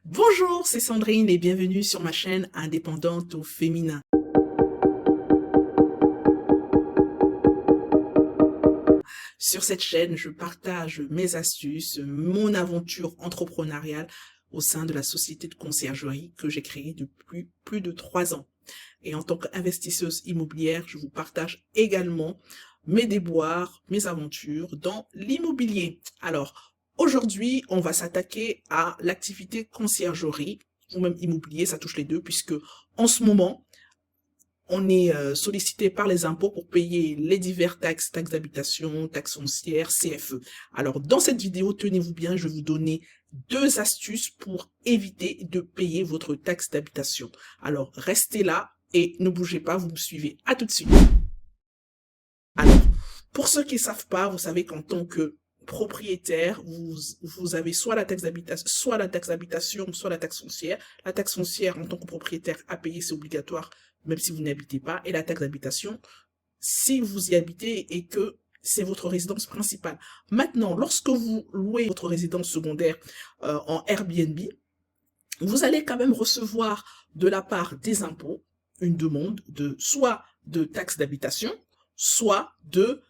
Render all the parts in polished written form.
Bonjour, c'est Sandrine et bienvenue sur ma chaîne indépendante au féminin. Sur cette chaîne, je partage mes astuces, mon aventure entrepreneuriale au sein de la société de conciergerie que j'ai créée depuis plus de 3 ans. Et en tant qu'investisseuse immobilière, je vous partage également mes déboires, mes aventures dans l'immobilier. Alors, aujourd'hui, on va s'attaquer à l'activité conciergerie ou même immobilier, ça touche les deux, puisque en ce moment, on est sollicité par les impôts pour payer les divers taxes, taxes d'habitation, taxes foncières, CFE. Alors, dans cette vidéo, tenez-vous bien, je vais vous donner 2 astuces pour éviter de payer votre taxe d'habitation. Alors, restez là et ne bougez pas, vous me suivez. À tout de suite. Alors, pour ceux qui ne savent pas, vous savez qu'en tant que propriétaire, vous avez soit la taxe d'habitation, soit la taxe d'habitation, soit la taxe foncière. La taxe foncière, en tant que propriétaire, à payer, c'est obligatoire, même si vous n'habitez pas. Et la taxe d'habitation, si vous y habitez et que c'est votre résidence principale. Maintenant, lorsque vous louez votre résidence secondaire en Airbnb, vous allez quand même recevoir de la part des impôts une demande de soit de taxe d'habitation, soit de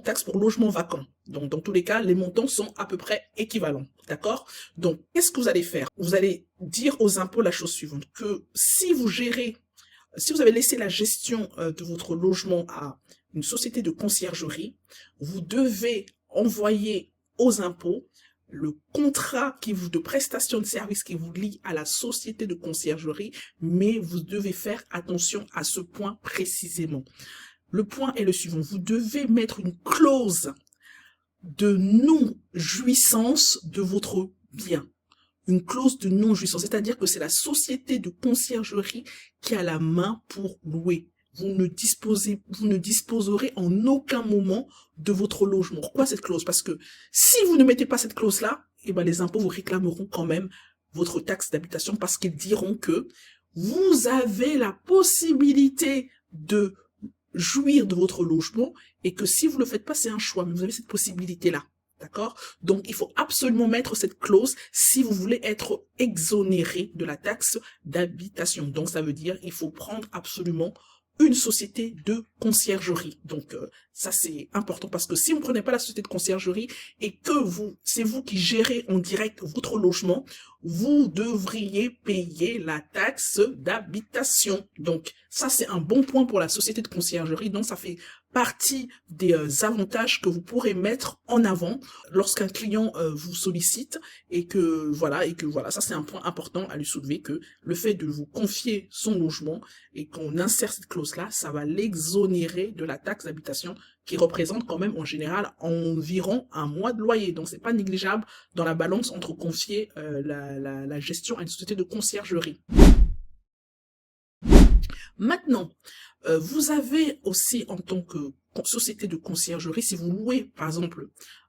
taxe pour logement vacant. Donc, dans tous les cas, les montants sont à peu près équivalents. D'accord? Donc, qu'est-ce que vous allez faire? Vous allez dire aux impôts la chose suivante, que si vous avez laissé la gestion de votre logement à une société de conciergerie, vous devez envoyer aux impôts le contrat de prestation de service qui vous lie à la société de conciergerie, mais vous devez faire attention à ce point précisément. Le point est le suivant, vous devez mettre une clause de non-jouissance de votre bien. Une clause de non-jouissance, c'est-à-dire que c'est la société de conciergerie qui a la main pour louer. Vous ne disposerez en aucun moment de votre logement. Pourquoi cette clause? Parce que si vous ne mettez pas cette clause-là, eh ben les impôts vous réclameront quand même votre taxe d'habitation parce qu'ils diront que vous avez la possibilité de jouir de votre logement et que si vous ne le faites pas, c'est un choix, mais vous avez cette possibilité-là. D'accord? Donc, il faut absolument mettre cette clause si vous voulez être exonéré de la taxe d'habitation. Donc, ça veut dire il faut prendre absolument une société de conciergerie. Donc, ça, c'est important parce que si vous ne prenez pas la société de conciergerie et que c'est vous qui gérez en direct votre logement, vous devriez payer la taxe d'habitation. Donc, ça, c'est un bon point pour la société de conciergerie. Donc, ça fait partie des avantages que vous pourrez mettre en avant lorsqu'un client vous sollicite et que voilà, ça c'est un point important à lui soulever, que le fait de vous confier son logement et qu'on insère cette clause-là, ça va l'exonérer de la taxe d'habitation qui représente quand même en général environ un mois de loyer. Donc c'est pas négligeable dans la balance entre confier la gestion à une société de conciergerie. Maintenant, vous avez aussi en tant que société de conciergerie, si vous louez par exemple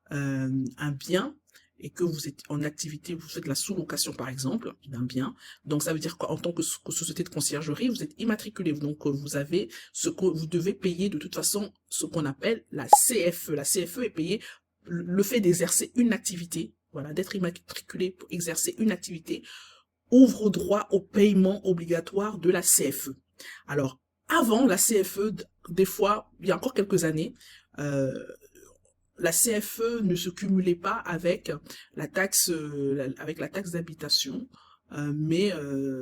un bien et que vous êtes en activité, vous faites la sous-location par exemple d'un bien, donc ça veut dire qu'en tant que société de conciergerie, vous êtes immatriculé, donc vous avez ce que vous devez payer de toute façon, ce qu'on appelle la CFE. La CFE est payée le fait d'exercer une activité, voilà, d'être immatriculé pour exercer une activité, ouvre droit au paiement obligatoire de la CFE. Alors, avant la CFE, des fois, il y a encore quelques années, la CFE ne se cumulait pas avec la taxe d'habitation, mais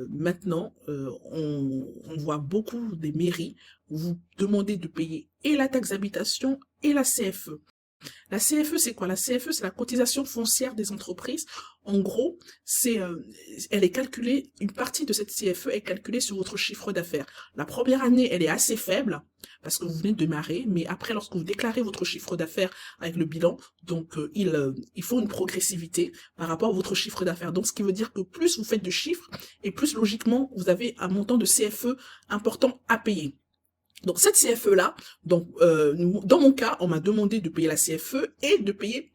maintenant, on voit beaucoup des mairies où vous demandez de payer et la taxe d'habitation et la CFE. La CFE, c'est quoi? La CFE, c'est la cotisation foncière des entreprises. En gros, elle est calculée, une partie de cette CFE est calculée sur votre chiffre d'affaires. La première année, elle est assez faible parce que vous venez de démarrer, mais après, lorsque vous déclarez votre chiffre d'affaires avec le bilan, donc il faut une progressivité par rapport à votre chiffre d'affaires. Donc, ce qui veut dire que plus vous faites de chiffres et plus logiquement, vous avez un montant de CFE important à payer. Donc cette CFE-là, donc dans mon cas, on m'a demandé de payer la CFE et de payer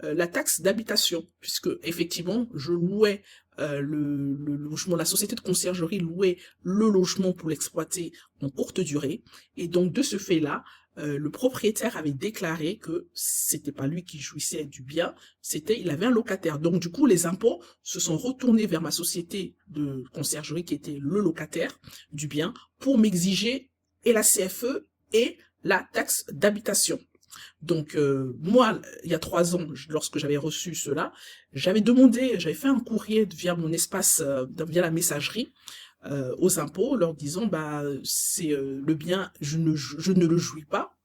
la taxe d'habitation, puisque effectivement, je louais le logement, la société de conciergerie louait le logement pour l'exploiter en courte durée, et donc de ce fait-là, le propriétaire avait déclaré que c'était pas lui qui jouissait du bien, il avait un locataire. Donc du coup, les impôts se sont retournés vers ma société de conciergerie qui était le locataire du bien pour m'exiger et la CFE et la taxe d'habitation. Donc moi, il y a 3 ans, lorsque j'avais reçu cela, j'avais fait un courrier via mon espace, via la messagerie, aux impôts, leur disant bah c'est le bien, je ne le jouis pas,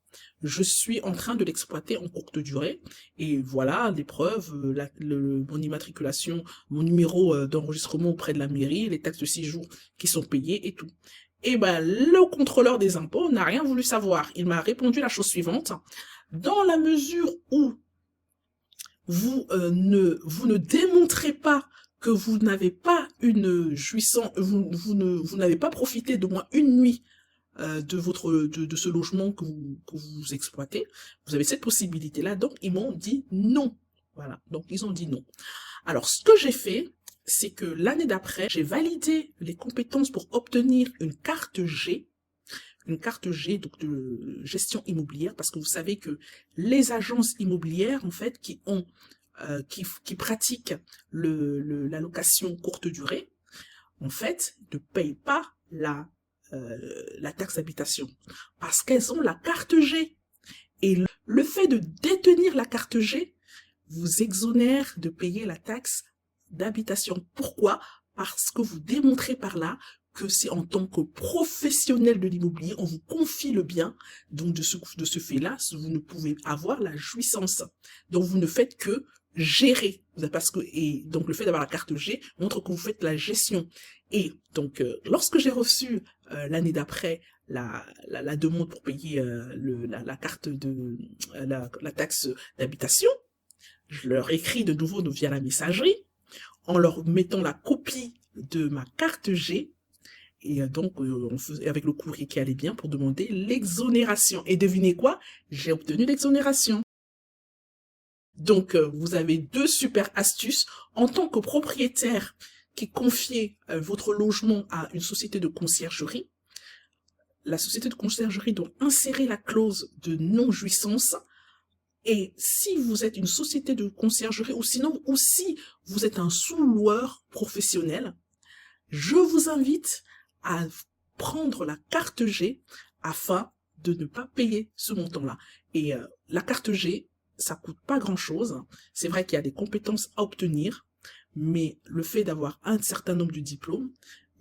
je suis en train de l'exploiter en courte durée, et voilà les preuves, mon immatriculation, mon numéro d'enregistrement auprès de la mairie, les taxes de séjour qui sont payées et tout. Et ben le contrôleur des impôts n'a rien voulu savoir. Il m'a répondu la chose suivante: dans la mesure où vous ne démontrez pas que vous n'avez pas une jouissance, vous n'avez pas profité d'au moins une nuit de ce logement que vous exploitez, vous avez cette possibilité-là. Donc, ils m'ont dit non. Voilà. Donc, ils ont dit non. Alors, ce que j'ai fait, c'est que l'année d'après, j'ai validé les compétences pour obtenir une carte G, donc de gestion immobilière, parce que vous savez que les agences immobilières, en fait, qui pratiquent la location courte durée, en fait, ne payent pas la taxe d'habitation, parce qu'elles ont la carte G. Et le fait de détenir la carte G vous exonère de payer la taxe d'habitation. Pourquoi? Parce que vous démontrez par là que c'est en tant que professionnel de l'immobilier, on vous confie le bien, donc de ce fait-là, vous ne pouvez avoir la jouissance. Donc vous ne faites que gérer, et donc le fait d'avoir la carte G montre que vous faites la gestion. Et donc lorsque j'ai reçu l'année d'après la demande pour payer la carte de la taxe d'habitation, je leur écris de nouveau via la messagerie en leur mettant la copie de ma carte G. Et donc, on faisait avec le courrier qui allait bien pour demander l'exonération. Et devinez quoi? J'ai obtenu l'exonération. Donc, vous avez 2 super astuces. En tant que propriétaire qui confiez votre logement à une société de conciergerie, la société de conciergerie doit insérer la clause de non-jouissance. Et si vous êtes une société de conciergerie, ou sinon, ou si vous êtes un sous-loueur professionnel, je vous invite à prendre la carte G afin de ne pas payer ce montant-là. Et la carte G, ça coûte pas grand-chose. C'est vrai qu'il y a des compétences à obtenir, mais le fait d'avoir un certain nombre de diplômes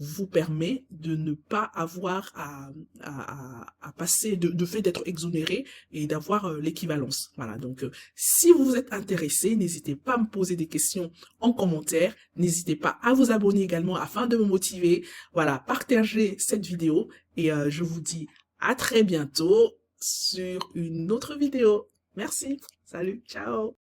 vous permet de ne pas avoir à passer, de fait d'être exonéré et d'avoir l'équivalence. Voilà, donc si vous êtes intéressé, n'hésitez pas à me poser des questions en commentaire, n'hésitez pas à vous abonner également afin de me motiver. Voilà, partagez cette vidéo et je vous dis à très bientôt sur une autre vidéo. Merci, salut, ciao.